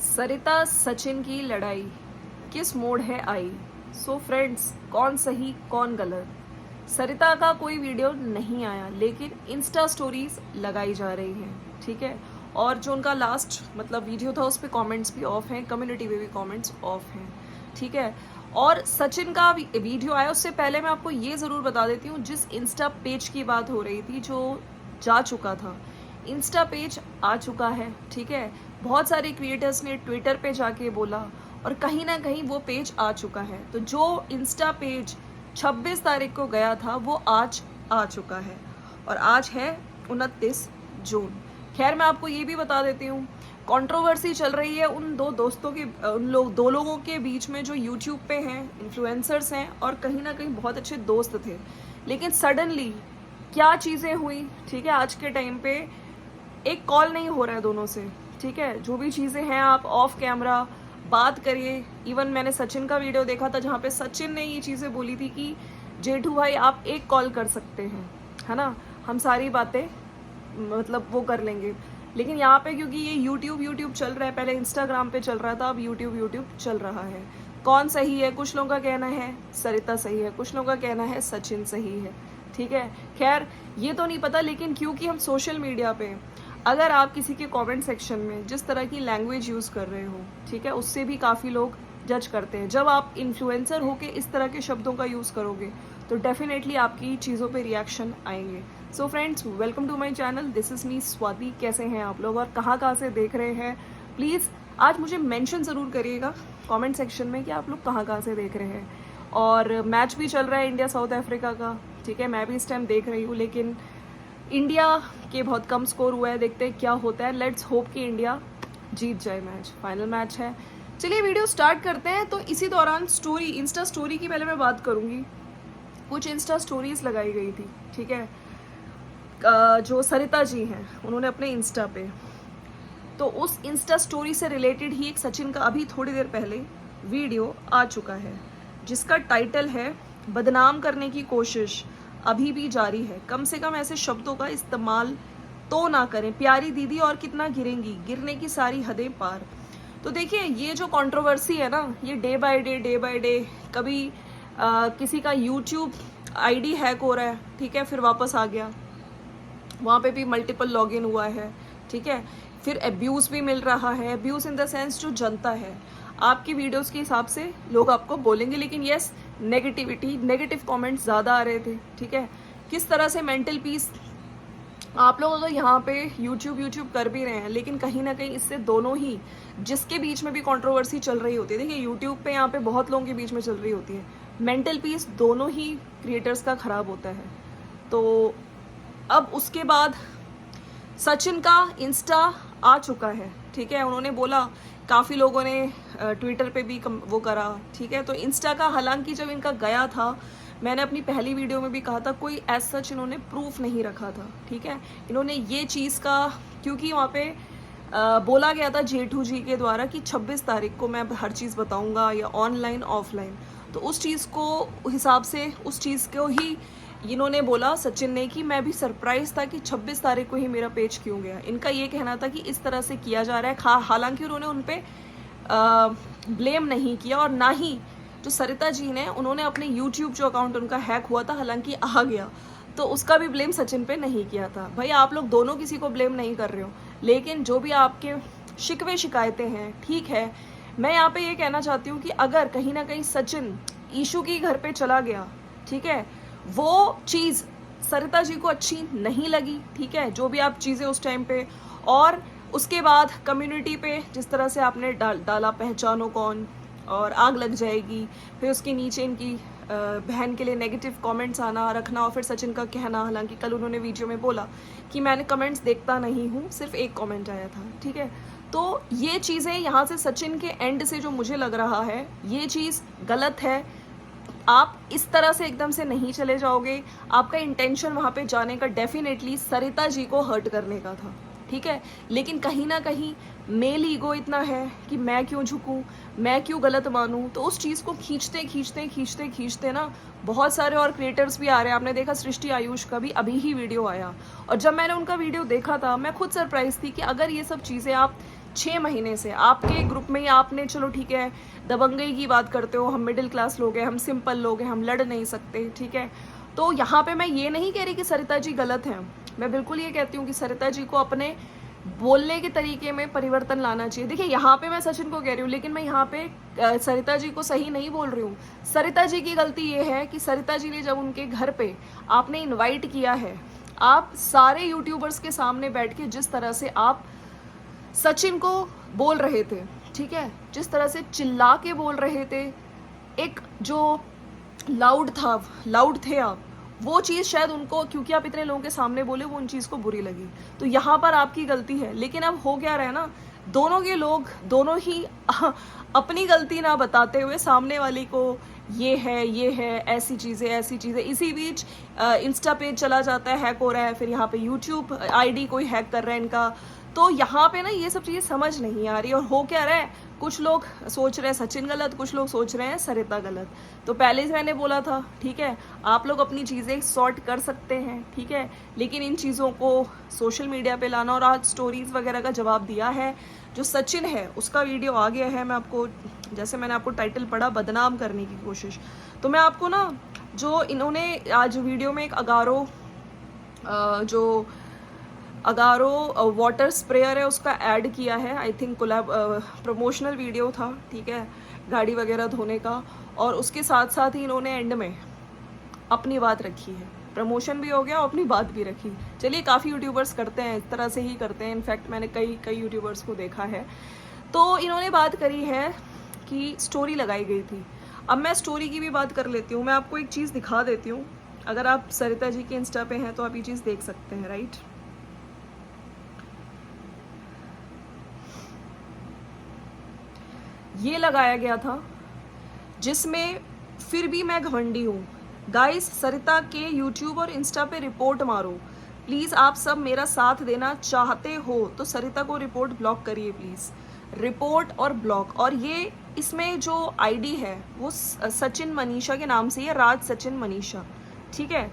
सरिता सचिन की लड़ाई किस मोड़ है आई। सो फ्रेंड्स, कौन सही कौन गलत। सरिता का कोई वीडियो नहीं आया लेकिन इंस्टा स्टोरीज लगाई जा रही हैं, ठीक है। और जो उनका लास्ट वीडियो था उस पर कॉमेंट्स भी ऑफ हैं, कम्युनिटी पे भी कॉमेंट्स ऑफ हैं, ठीक है। और सचिन का वीडियो आया उससे पहले मैं आपको ये ज़रूर बता देती हूँ, जिस इंस्टा पेज की बात हो रही थी जो जा चुका था, इंस्टा पेज आ चुका है, ठीक है। बहुत सारे क्रिएटर्स ने ट्विटर पे जाके बोला और कहीं ना कहीं वो पेज आ चुका है। तो जो इंस्टा पेज 26 तारीख को गया था वो आज आ चुका है और आज है 29 जून। खैर, मैं आपको ये भी बता देती हूँ, कंट्रोवर्सी चल रही है उन दो लोगों के बीच में जो यूट्यूब पे हैं, इन्फ्लुएंसर्स हैं और कहीं ना कहीं बहुत अच्छे दोस्त थे। लेकिन सडनली क्या चीज़ें हुई, ठीक है। आज के टाइम पे एक कॉल नहीं हो रहा है दोनों से, ठीक है। जो भी चीज़ें हैं आप ऑफ कैमरा बात करिए। इवन मैंने सचिन का वीडियो देखा था जहाँ पे सचिन ने ये चीज़ें बोली थी कि जेठू भाई आप एक कॉल कर सकते हैं, है ना, हम सारी बातें वो कर लेंगे। लेकिन यहाँ पे क्योंकि ये यूट्यूब चल रहा है, पहले इंस्टाग्राम पे चल रहा था, अब यूट्यूब चल रहा है। कौन सही है? कुछ लोगों का कहना है सरिता सही है, कुछ लोगों का कहना है सचिन सही है, ठीक है। खैर, ये तो नहीं पता, लेकिन क्योंकि हम सोशल मीडिया पे अगर आप किसी के कमेंट सेक्शन में जिस तरह की लैंग्वेज यूज़ कर रहे हो, ठीक है, उससे भी काफ़ी लोग जज करते हैं। जब आप इन्फ्लुएंसर होके इस तरह के शब्दों का यूज़ करोगे तो डेफिनेटली आपकी चीज़ों पे रिएक्शन आएंगे। So friends, welcome to my channel, this is me Swati. कैसे हैं आप लोग और कहाँ से देख रहे हैं? प्लीज़ आज मुझे मेंशन ज़रूर करिएगा कमेंट सेक्शन में कि आप लोग कहाँ से देख रहे हैं। और मैच भी चल रहा है इंडिया साउथ अफ्रीका का, ठीक है। मैं भी इस टाइम देख रही हूँ, लेकिन इंडिया के बहुत कम स्कोर हुआ है। देखते हैं क्या होता है। लेट्स होप कि इंडिया जीत जाए मैच, फाइनल मैच है। चलिए वीडियो स्टार्ट करते हैं। तो इसी दौरान इंस्टा स्टोरी की पहले मैं बात करूंगी। कुछ इंस्टा स्टोरीज लगाई गई थी, ठीक है, जो सरिता जी हैं उन्होंने अपने इंस्टा पे। तो उस इंस्टा स्टोरी से रिलेटेड ही एक सचिन का अभी थोड़ी देर पहले वीडियो आ चुका है जिसका टाइटल है बदनाम करने की कोशिश अभी भी जारी है, कम से कम ऐसे शब्दों का इस्तेमाल तो ना करें, प्यारी दीदी और कितना गिरेंगी, गिरने की सारी हदें पार। तो देखिए, ये जो कंट्रोवर्सी है ना, ये डे बाय डे कभी किसी का यूट्यूब आईडी हैक हो रहा है, ठीक है, फिर वापस आ गया, वहाँ पे भी मल्टीपल लॉगिन हुआ है, ठीक है। फिर अब्यूज़ भी मिल रहा है, अब्यूज़ इन द सेंस जो जनता है आपकी वीडियोस के हिसाब से लोग आपको बोलेंगे, लेकिन यस, नेगेटिव कमेंट्स ज़्यादा आ रहे थे, ठीक है। किस तरह से मेंटल पीस आप लोग अगर यहाँ पे यूट्यूब कर भी रहे हैं, लेकिन कहीं ना कहीं इससे दोनों ही, जिसके बीच में भी कंट्रोवर्सी चल रही होती है, देखिए यूट्यूब पे यहाँ पे बहुत लोगों के बीच में चल रही होती है, मेंटल पीस दोनों ही क्रिएटर्स का ख़राब होता है। तो अब उसके बाद सचिन का इंस्टा आ चुका है, ठीक है। उन्होंने बोला, काफ़ी लोगों ने ट्विटर पे भी वो करा, ठीक है। तो इंस्टा का, हालांकि जब इनका गया था, मैंने अपनी पहली वीडियो में भी कहा था, कोई एज सच इन्होंने प्रूफ नहीं रखा था, ठीक है। इन्होंने ये चीज़ का, क्योंकि वहाँ पे बोला गया था जेठू जी के द्वारा कि 26 तारीख को मैं हर चीज़ बताऊँगा, या ऑनलाइन ऑफलाइन, तो उस चीज़ को हिसाब से उस चीज़ को ही इन्होंने बोला सचिन ने कि मैं भी सरप्राइज था कि 26 तारीख को ही मेरा पेज क्यों गया। इनका ये कहना था कि इस तरह से किया जा रहा है। हालांकि उन्होंने उन पर ब्लेम नहीं किया, और ना ही जो सरिता जी ने, उन्होंने अपने यूट्यूब जो अकाउंट उनका हैक हुआ था, हालांकि आ गया, तो उसका भी ब्लेम सचिन पे नहीं किया था। भाई, आप लोग दोनों किसी को ब्लेम नहीं कर रहे हो, लेकिन जो भी आपके शिकवे शिकायतें हैं, ठीक है। मैं यहाँ पे ये कहना चाहती हूँ कि अगर कहीं ना कहीं सचिन ईशू की घर पे चला गया, ठीक है, वो चीज़ सरिता जी को अच्छी नहीं लगी, ठीक है, जो भी आप चीज़ें उस टाइम पे, और उसके बाद कम्युनिटी पे जिस तरह से आपने डाला पहचानो कौन और आग लग जाएगी, फिर उसके नीचे इनकी बहन के लिए नेगेटिव कमेंट्स आना रखना, और फिर सचिन का कहना, हालांकि कल उन्होंने वीडियो में बोला कि मैंने कमेंट्स देखता नहीं हूँ, सिर्फ एक कमेंट आया था, ठीक है। तो ये चीज़ें यहाँ से सचिन के एंड से जो मुझे लग रहा है, ये चीज़ गलत है। आप इस तरह से एकदम से नहीं चले जाओगे। आपका इंटेंशन वहाँ पे जाने का डेफिनेटली सरिता जी को हर्ट करने का था, ठीक है। लेकिन कहीं ना कहीं मेल ईगो इतना है कि मैं क्यों झुकूं, मैं क्यों गलत मानूं, तो उस चीज़ को खींचते ना बहुत सारे और क्रिएटर्स भी आ रहे हैं। आपने देखा सृष्टि आयुष का भी अभी ही वीडियो आया, और जब मैंने उनका वीडियो देखा था मैं खुद सरप्राइज थी कि अगर ये सब चीज़ें आप 6 महीने से आपके ग्रुप में ही आपने, चलो ठीक है दबंगई की बात करते हो, हम मिडिल क्लास लोग हैं, हम सिंपल लोग हैं, हम लड़ नहीं सकते, ठीक है। तो यहाँ पे मैं ये नहीं कह रही कि सरिता जी गलत हैं, मैं बिल्कुल ये कहती हूँ कि सरिता जी को अपने बोलने के तरीके में परिवर्तन लाना चाहिए। देखिए यहाँ पे मैं सचिन को कह रही हूँ, लेकिन मैं यहाँ पे सरिता जी को सही नहीं बोल रही हूँ। सरिता जी की गलती ये है कि सरिता जी ने जब उनके घर पे आपने इनवाइट किया है, आप सारे यूट्यूबर्स के सामने बैठ के जिस तरह से आप सचिन को बोल रहे थे, ठीक है, जिस तरह से चिल्ला के बोल रहे थे, एक जो लाउड थे आप, वो चीज़ शायद उनको, क्योंकि आप इतने लोगों के सामने बोले, वो उन चीज़ को बुरी लगी। तो यहाँ पर आपकी गलती है। लेकिन अब हो क्या रहा है ना, दोनों के लोग दोनों ही अपनी गलती ना बताते हुए सामने वाली को ये है, ऐसी चीज़ें, इसी बीच इंस्टा पेज चला जाता है, हैक हो रहा है, फिर यहाँ पे यूट्यूब आईडी कोई हैक कर रहा है इनका। तो यहाँ पे ना ये सब चीज़ें समझ नहीं आ रही। और हो क्या रहा है, कुछ लोग सोच रहे हैं सचिन गलत, कुछ लोग सोच रहे हैं सरिता गलत। तो पहले से मैंने बोला था, ठीक है, आप लोग अपनी चीज़ें सॉर्ट कर सकते हैं, ठीक है, लेकिन इन चीज़ों को सोशल मीडिया पे लाना। और आज स्टोरीज वगैरह का जवाब दिया है, जो सचिन है उसका वीडियो आ गया है। मैं आपको, जैसे मैंने आपको टाइटल पढ़ा, बदनाम करने की कोशिश, तो मैं आपको ना, जो इन्होंने आज वीडियो में एक अगारो वाटर स्प्रेयर है उसका ऐड किया है। I think collab promotional video था, ठीक है, गाड़ी वगैरह धोने का। और उसके साथ साथ ही इन्होंने एंड में अपनी बात रखी है, प्रमोशन भी हो गया और अपनी बात भी रखी। चलिए, काफ़ी यूट्यूबर्स करते हैं, इस तरह से ही करते हैं, इनफैक्ट मैंने कई यूट्यूबर्स को देखा है। तो इन्होंने बात करी है कि स्टोरी लगाई गई थी। अब मैं स्टोरी की भी बात कर लेती हूँ। मैं आपको एक चीज़ दिखा देती हूँ, अगर आप सरिता जी के इंस्टा पे हैं तो आप ये चीज़ देख सकते हैं, राइट। ये लगाया गया था जिसमें फिर भी मैं घमंडी हूँ। गाइस, सरिता के यूट्यूब और इंस्टा पे रिपोर्ट मारो प्लीज़। आप सब मेरा साथ देना चाहते हो तो सरिता को रिपोर्ट ब्लॉक करिए प्लीज़, रिपोर्ट और ब्लॉक। और ये इसमें जो आईडी है वो सचिन मनीषा के नाम से है, राज सचिन मनीषा, ठीक है।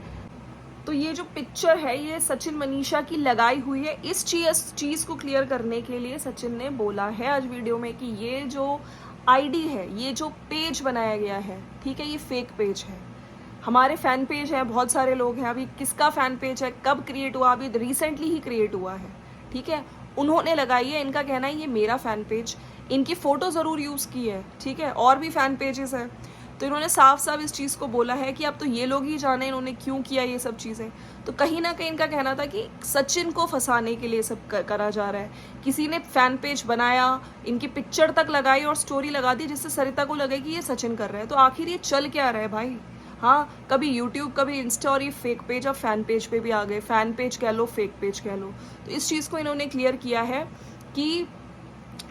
तो ये जो पिक्चर है ये सचिन मनीषा की लगाई हुई है। इस चीज़ को क्लियर करने के लिए सचिन ने बोला है आज वीडियो में कि ये जो आईडी है, ये जो पेज बनाया गया है, ठीक है, ये फेक पेज है। हमारे फैन पेज है, बहुत सारे लोग हैं। अभी किसका फैन पेज है, कब क्रिएट हुआ, अभी रिसेंटली ही क्रिएट हुआ है, ठीक है, उन्होंने लगाई है। इनका कहना है ये मेरा फैन पेज, इनकी फ़ोटो ज़रूर यूज़ की है, ठीक है, और भी फैन पेजेस हैं। तो इन्होंने साफ साफ इस चीज़ को बोला है कि अब तो ये लोग ही जाने इन्होंने क्यों किया ये सब चीज़ें। तो कहीं ना कहीं इनका कहना था कि सचिन को फंसाने के लिए सब करा जा रहा है। किसी ने फैन पेज बनाया, इनकी पिक्चर तक लगाई और स्टोरी लगा दी जिससे सरिता को लगे कि ये सचिन कर रहा है। तो आखिर ये चल क्या रहा है भाई? हाँ, कभी यूट्यूब, कभी इंस्टा, और ये फेक पेज अब फैन पेज पे भी आ गए। फैन पेज कह लो, फेक पेज कह लो। तो इस चीज़ को इन्होंने क्लियर किया है कि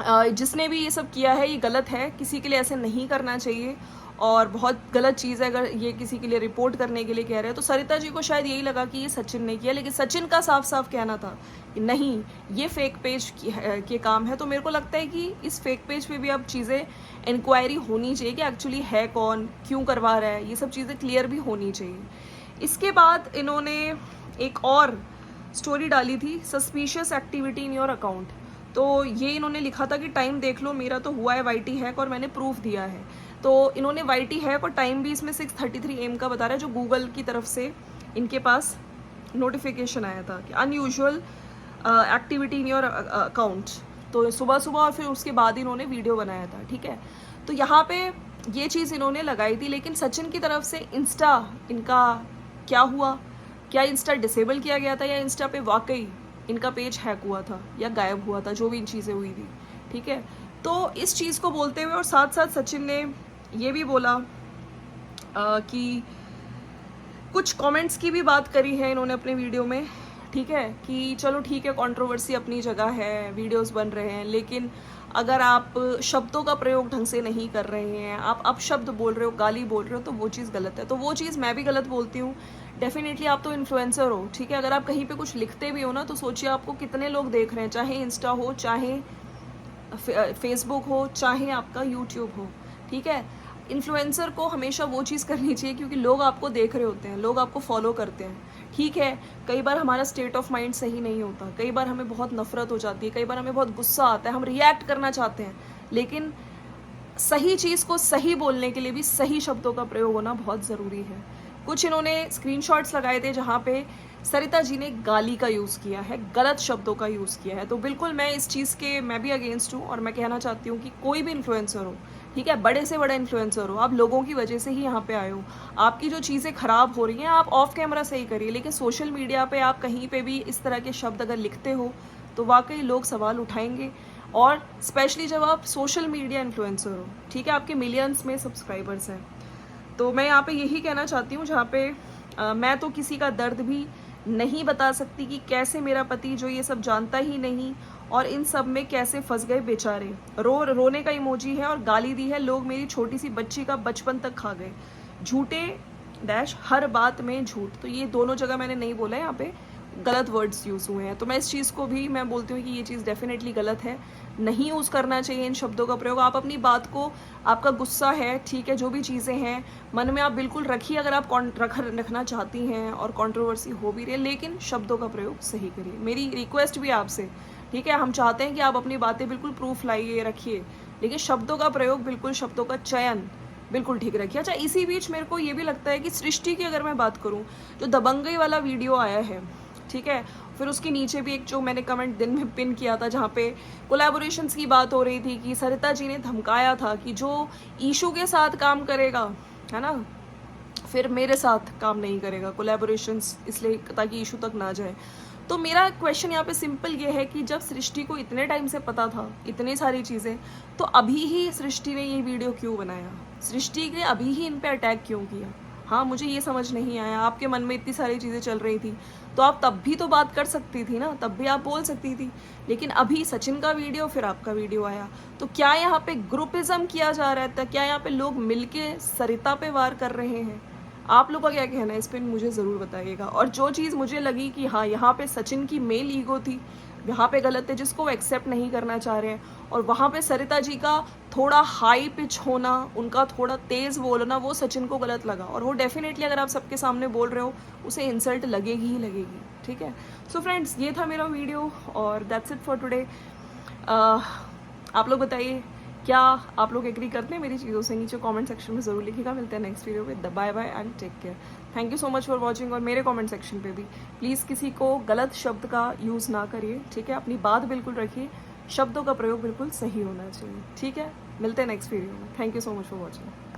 जिसने भी ये सब किया है ये गलत है, किसी के लिए ऐसे नहीं करना चाहिए और बहुत गलत चीज़ है अगर ये किसी के लिए रिपोर्ट करने के लिए कह रहे हैं। तो सरिता जी को शायद यही लगा कि ये सचिन ने किया, लेकिन सचिन का साफ साफ कहना था कि नहीं, ये फेक पेज के काम है। तो मेरे को लगता है कि इस फेक पेज पे भी अब चीज़ें इंक्वायरी होनी चाहिए कि एक्चुअली है कौन, क्यों करवा रहा है, ये सब चीज़ें क्लियर भी होनी चाहिए। इसके बाद इन्होंने एक और स्टोरी डाली थी, suspicious activity in your account. तो ये इन्होंने लिखा था कि टाइम देख लो, मेरा तो हुआ है वाईटी हैक और मैंने प्रूफ दिया है। तो इन्होंने वाईटी हैक और टाइम भी इसमें 6:33 AM का बता रहा है, जो गूगल की तरफ से इनके पास नोटिफिकेशन आया था कि unusual activity in your account. तो सुबह सुबह और फिर उसके बाद इन्होंने वीडियो बनाया था, ठीक है। तो यहाँ पे ये चीज़ इन्होंने लगाई थी, लेकिन सचिन की तरफ से इंस्टा इनका क्या हुआ, क्या इंस्टा डिसेबल किया गया था या इंस्टा पे वाकई इनका पेज हैक हुआ था या गायब हुआ था, जो भी इन चीज़ें हुई थी, ठीक है। तो इस चीज़ को बोलते हुए और साथ साथ सचिन ने ये भी बोला कि कुछ कमेंट्स की भी बात करी है इन्होंने अपने वीडियो में, ठीक है, कि चलो ठीक है, कंट्रोवर्सी अपनी जगह है, वीडियोस बन रहे हैं, लेकिन अगर आप शब्दों का प्रयोग ढंग से नहीं कर रहे हैं, आप अपशब्द बोल रहे हो, गाली बोल रहे हो, तो वो चीज़ गलत है। तो वो चीज़ मैं भी गलत बोलती हूँ। डेफिनेटली आप तो इन्फ्लुएंसर हो, ठीक है, अगर आप कहीं पे कुछ लिखते भी हो ना, तो सोचिए आपको कितने लोग देख रहे हैं, चाहे इंस्टा हो, चाहे फेसबुक हो, चाहे आपका यूट्यूब हो, ठीक है। इन्फ्लुएंसर को हमेशा वो चीज़ करनी चाहिए क्योंकि लोग आपको देख रहे होते हैं, लोग आपको फॉलो करते हैं, ठीक है, कई बार हमारा स्टेट ऑफ माइंड सही नहीं होता, कई बार हमें बहुत नफरत हो जाती है, कई बार हमें बहुत गुस्सा आता है, हम रिएक्ट करना चाहते हैं, लेकिन सही चीज़ को सही बोलने के लिए भी सही शब्दों का प्रयोग होना बहुत ज़रूरी है। कुछ इन्होंने स्क्रीनशॉट्स लगाए थे जहाँ पे सरिता जी ने गाली का यूज़ किया है, गलत शब्दों का यूज़ किया है, तो बिल्कुल मैं इस चीज़ के मैं भी अगेंस्ट हूँ और मैं कहना चाहती हूँ कि कोई भी इन्फ्लुएंसर हो, ठीक है, बड़े से बड़ा इन्फ्लुएंसर हो, आप लोगों की वजह से ही यहाँ पे आए हो। आपकी जो चीज़ें ख़राब हो रही हैं आप ऑफ कैमरा सही करिए, लेकिन सोशल मीडिया पे आप कहीं पे भी इस तरह के शब्द अगर लिखते हो तो वाकई लोग सवाल उठाएंगे। और स्पेशली जब आप सोशल मीडिया इन्फ्लुएंसर हो, ठीक है, आपके मिलियंस में सब्सक्राइबर्स हैं, तो मैं यहाँ पे यही कहना चाहती हूँ जहाँ पे मैं तो किसी का दर्द भी नहीं बता सकती कि कैसे मेरा पति जो ये सब जानता ही नहीं और इन सब में कैसे फंस गए बेचारे। रोने का इमोजी है और गाली दी है, लोग मेरी छोटी सी बच्ची का बचपन तक खा गए, झूठे डैश हर बात में झूठ। तो ये दोनों जगह मैंने नहीं बोला है, यहाँ पे गलत वर्ड्स यूज़ हुए हैं, तो मैं इस चीज़ को भी मैं बोलती हूँ कि ये चीज़ डेफिनेटली गलत है, नहीं यूज़ करना चाहिए इन शब्दों का प्रयोग। आप अपनी बात को, आपका गुस्सा है, ठीक है, जो भी चीज़ें हैं मन में आप बिल्कुल रखिए अगर आप रखना चाहती हैं और कंट्रोवर्सी हो भी रही है, लेकिन शब्दों का प्रयोग सही करिए। मेरी रिक्वेस्ट भी आपसे, ठीक है, हम चाहते हैं कि आप अपनी बातें बिल्कुल प्रूफ लाइए, रखिए, लेकिन शब्दों का प्रयोग बिल्कुल, शब्दों का चयन बिल्कुल ठीक रखिए। अच्छा, इसी बीच मेरे को ये भी लगता है कि सृष्टि की अगर मैं बात करूँ, जो दबंगई वाला वीडियो आया है, ठीक है, फिर उसके नीचे भी एक जो मैंने कमेंट दिन में पिन किया था जहाँ पे कोलैबोरेशंस की बात हो रही थी कि सरिता जी ने धमकाया था कि जो ईशू के साथ काम करेगा, है ना, फिर मेरे साथ काम नहीं करेगा, कोलैबोरेशंस इसलिए ताकि इशू तक ना जाए। तो मेरा क्वेश्चन यहाँ पे सिंपल ये है कि जब सृष्टि को इतने टाइम से पता था इतनी सारी चीज़ें, तो अभी ही सृष्टि ने ये वीडियो क्यों बनाया, सृष्टि ने अभी ही इन पे अटैक क्यों किया? हाँ, मुझे ये समझ नहीं आया। आपके मन में इतनी सारी चीज़ें चल रही थी तो आप तब भी तो बात कर सकती थी ना, तब भी आप बोल सकती थी, लेकिन अभी सचिन का वीडियो फिर आपका वीडियो आया, तो क्या यहाँ पे ग्रुपिज्म किया जा रहा था? क्या यहाँ पे लोग मिलके सरिता पे वार कर रहे हैं? आप लोग का क्या कहना है इस पर मुझे ज़रूर बताइएगा। और जो चीज़ मुझे लगी कि हाँ यहाँ पे सचिन की मेल ईगो थी, यहाँ पे गलत है, जिसको वो एक्सेप्ट नहीं करना चाह रहे हैं, और वहाँ पे सरिता जी का थोड़ा हाई पिच होना, उनका थोड़ा तेज़ बोलना, वो सचिन को गलत लगा, और वो डेफिनेटली अगर आप सबके सामने बोल रहे हो उसे इंसल्ट लगेगी ही लगेगी, ठीक है। सो फ्रेंड्स, ये था मेरा वीडियो और दैट्स इट फॉर टुडे। आप लोग बताइए क्या आप लोग एग्री करते हैं मेरी चीज़ों से? नीचे कमेंट सेक्शन में ज़रूर लिखिएगा। मिलते हैं नेक्स्ट वीडियो में। Bye bye and take care. Thank you so much for watching. और मेरे कमेंट सेक्शन पे भी प्लीज़ किसी को गलत शब्द का यूज़ ना करिए, ठीक है, अपनी बात बिल्कुल रखिए, शब्दों का प्रयोग बिल्कुल सही होना चाहिए, ठीक है। मिलते हैं नेक्स्ट वीडियो में। Thank you so much for watching.